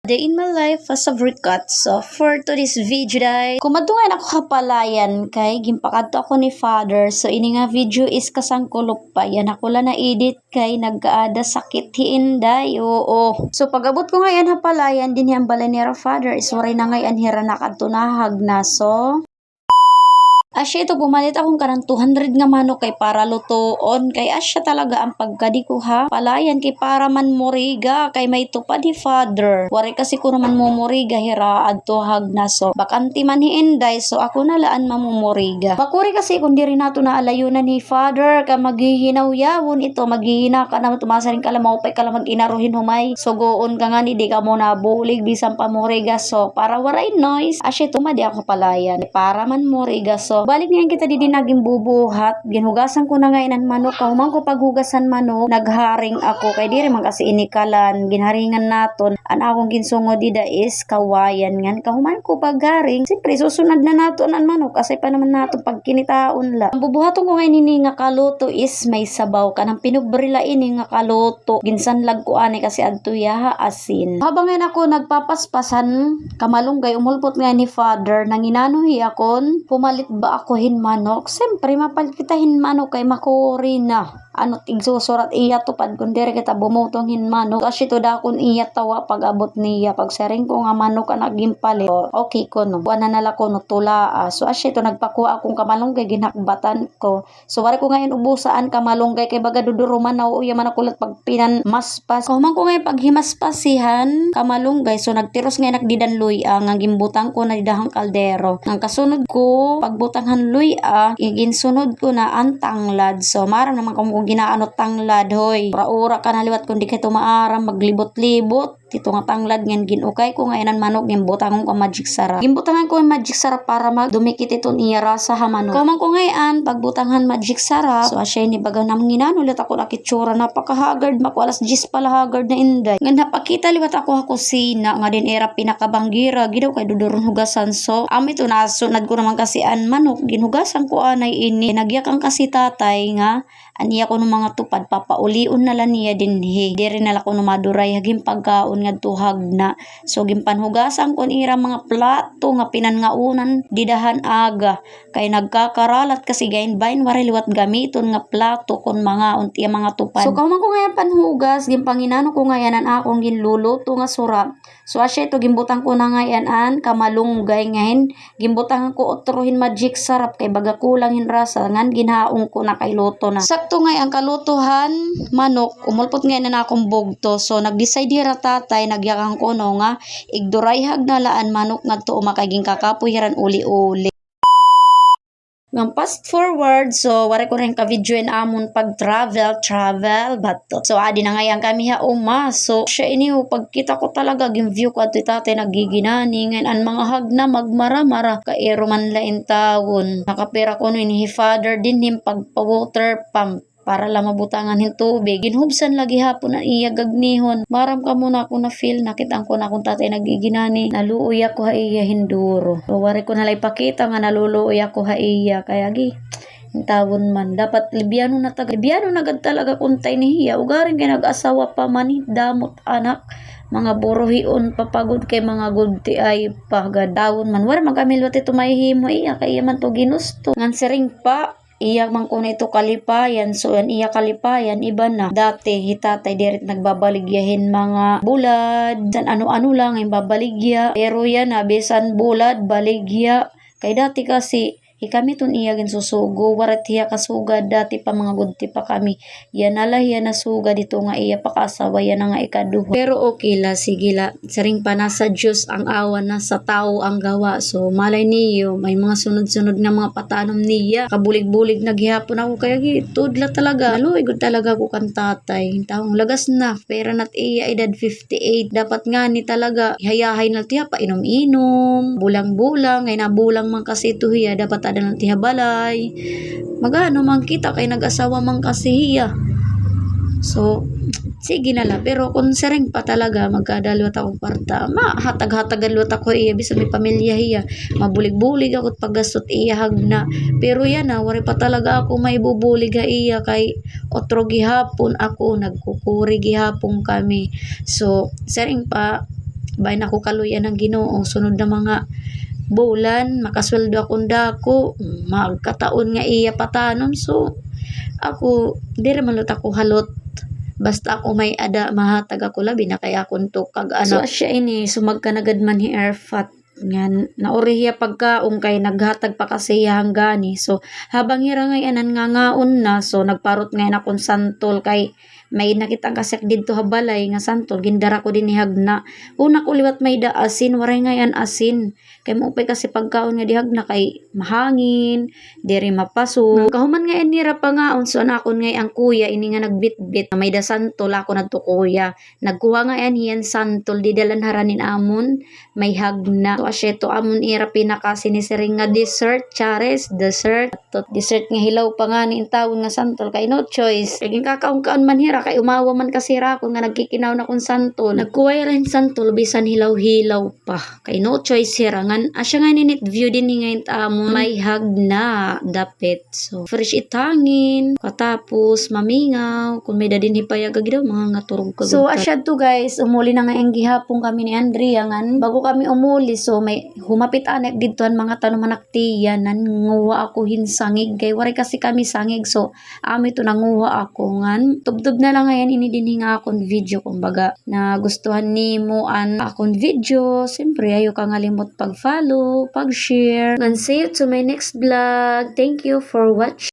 Day in my life as a recut. So, for today's video day, kumadungan ako kapalayan kay gimpakadto ako ni father. So, ini nga video is kasangkulop pa. Yan ako lang na edit kay nagkaada sakit hiinday. Oo. So, pag-abot ko ngayon hapalayan, din yung balay ni father is waray na ngayon hira nakadtunahag na. So, asya ito, pumalit akong karang 200 nga manok kay para lutoon. Kay asya talaga ang pagkadi ko ha. Palayan kay para man moriga. Kay may tupad ni father. Wari kasi ko naman mumuriga hira adtuhag na. So, bakanti man ni Inday. So, ako na laan mamumuriga. Bakuri kasi kung di rin nato na alayunan ni father. Ka maghihinaw-yawon ito. Maghihina ka na tumasaring ka lang. Maupay ka lang mag-inaruhin humay. So, goon ka nga ni di ka mo na bulig. Bisan pa muriga. So, para waray noise. Asya ito, madi ako palayan. Para man muriga. So, balik niyan kita di naging bubuhat. Ginhugasan ko na ngayon ang manok. Kahumang ko paghugasan manok, nagharing ako. Kay di rin man kasi inikalan. Ginharingan naton. Ang akong ginsungod dida is kawayan ngan. Kahumang ko pagharing. Siyempre, susunod na naton ang manok. Kasi pa naman naton pagkinitaon la. Ang bubuhaton ko ngayon ini nga kaluto is may sabaw. Kanang pinubrila ini nga kaluto. Ginsanlag ko ani kasi adtuya asin. Habang ngayon ako nagpapaspasan, kamalunggay, umulpot nga ni father. Nanginanuhi akon. Pumalit ba ako hinmanok? Siyempre, mapalit kita hinmanok kay makuri na. Ano tigsusurat iya tupad kung dire kita bumutong hinmanok. Kasi to dakon iya tawa pag abot niya. Pag sering ko nga manok ka nagimpalit. Okay ko no. Buwan na nala ko no tulaa. So asya to nagpakuha akong kamalunggay ginakbatan ko. So wari ko ngayon ubusaan kamalunggay kay baga duduruman na uya man akulat pag pinan maspas. Kahuman ko ngayon pag himaspasihan kamalunggay. So nagtiros ngayon nagdidanloy ang gimbutang ko na didahang kaldero. Ang kasunod ko pagbutanghan luy ginsunod ko na ang tanglad. So maram naman kung ginaano tanglad hoy. Ura-ura ka na liwat kung di kayo maaram maglibot-libot. Ito nga tanglad ngan ginukay ko ngayon ang manok gimbutangon ko magic sarap. Gimbutangan ko yung magic sarap para magdumikit itong iya rasa ha manok. Kamang ko ngayon pagbutangan magic sarap. So asya ni baga nang ginanulit ako nakitsura napakahagard makwalas 10 pala hagard na Inday. Nga napakita liwat ako kusina nga din era pinakabanggira gidaw kay duduron hugasan. So ami to nasunad ko naman kasi an manok ginhugasan ko anay ini. Nagyakang kasi tatay nga aniya ko ng mga tupad papauliun na lang niya din diri na la ko maduray haging pagkaon nga tuhag na. So gimpanhugasan kon ira mga plato nga pinangaunan didahan aga kay nagkakaralat kasi gain bain wari liwat gamiton nga plato kon mga unti mga tupad. So kauman ko ngayon panhugas gimpanginano ko ngayon an akong ginluluto nga sura. So asya ito gimbutang ko na ngayon an kamalunggay ngayon gimbutang ko otrohin magic sarap kay baga kulang hin rasa ngan ginhaong ko na kay luto na. Sakto ngayon ang kalutuhan manok umulpot ngayon na akong bugto. So nag-decide hira tatay nagyakang ko no nga igdurayhag na laan manok ngadto makaging kakapuy ran uli-uli. Ng fast forward, so wari ko rin ka-video in amon pag travel bato. So adi na ngayon kami ha so siya ini pagkita ko talaga view ko at itate nagiginani ngayon ang mga hag na magmara-mara kairo man lain tawon. Nakapira ko nun ni father din him pagpa-water pump para lang mabutangan hin tubig. Ginhubsan lagi hapon na iya gagnihon. Maram ka muna ako na feel. Nakitang ko na akong tatay nagiginani. Naluuya ko ha iya hinduro. So, wari ko nalay pakita nga naluluuya ko ha iya. Kaya tawon man. Dapat libyano na taga. Libyano na gad talaga kuntay ni hiya. Ugaring kay nag-asawa pa man damot anak. Mga buruhion papagod kay mga gudti ay pagadawon man. Wari magamilwat ito mahihimo iya. Kaya man to ginusto. Ngan siring pa. Iyak man ko na ito kalipayan. So yan iya kalipayan iba na. Dati hitatay diret nagbabaligyahin mga bulad. Dan ano-ano lang yung babaligya. Pero yan bisan bulad baligya. Kay dati kasi kami tun iya gin susugo warat hiya kasugad dati pa mga gudti pa kami yan ala hiya nasuga dito nga iya pakasawa yan nga ikaduha pero okay la sige la saring pa nasa Diyos ang awan na sa tao ang gawa. So malay niyo may mga sunod-sunod na mga patanom niya kabulig-bulig naghihapon ako kaya tudla talaga luoy gud talaga ko kan tatay taong lagas na pera nat iya edad 58 dapat nga ni talaga hayahay na tiya pa inom-inom bulang-bulang ngay nabulang man kasi ito hiya dapat ada ng tihabalay magano man kita kay nag-asawa man kasi hiya. So sige na la pero kung sering pa talaga magkadalwat akong kwarta mahatag-hatagan luwat ako iya bisan may pamilya hiya mabulig-bulig ako paggastot iya hagna pero yan wari pa talaga ako may bubulig ha iya kay otro gihapon ako nagkukuri gihapon kami. So sering pa Bay na ko kaluyan ng Ginoo sunod na mga bulan makasweldo akong dako magkataon nga iya patanon so ako dire man lut ako halot basta ako may ada mahatag ako labi na kaya akong kag ano so asya ini sumagkanagad man hi Airfat nga naoriya pagkaong kay naghatag pa kasi hanggani so habang ira ngayon nga ngaon na so nagparot ngayon akong santol kay may nakita kasek didto habalay nga santol gindara ko din ihagna una ko liwat may da asin waray ngayon asin kay mo upay kasi pagkaon nga dihagna kay mahangin diri mapaso kahuman nga nira pa ngaon so anakon ngay ang kuya ini nga nagbitbit may da santol ako nadto kuya nagkuha nga yan hiyan santol di dalan haranin amon may hagna so asya to amon ira pinaka sinisiring nga dessert chares dessert to dessert nga hilaw pa nga ni tawon nga santol kay no choice kay kakaon man hira kay umawa man kasi ra ko nga nagkikinaw na kung santol nagkuha rin santol bisan hilaw-hilaw pa kay no choice hira ngan asya nga ninit view din ni ngayon amon may hagna dapit so fresh itangin katapos mamingaw kung may dadin hipayag daw mga ngaturog kag so asya to guys umuli na nga ang gihapon kami ni Andrea ngan bago kami umuli so may humapit anek didtoan mga tanong manaktiyan nanguha ako hinsangig kay wari kasi kami sangig so ami to nanguha ako ngan tubdob na lang ngayon ini din nga akong video kumbaga na gustuhan nimo an akong video siyempre ayo ka ngalimot pag-follow pag-share and see you to my next vlog thank you for watching.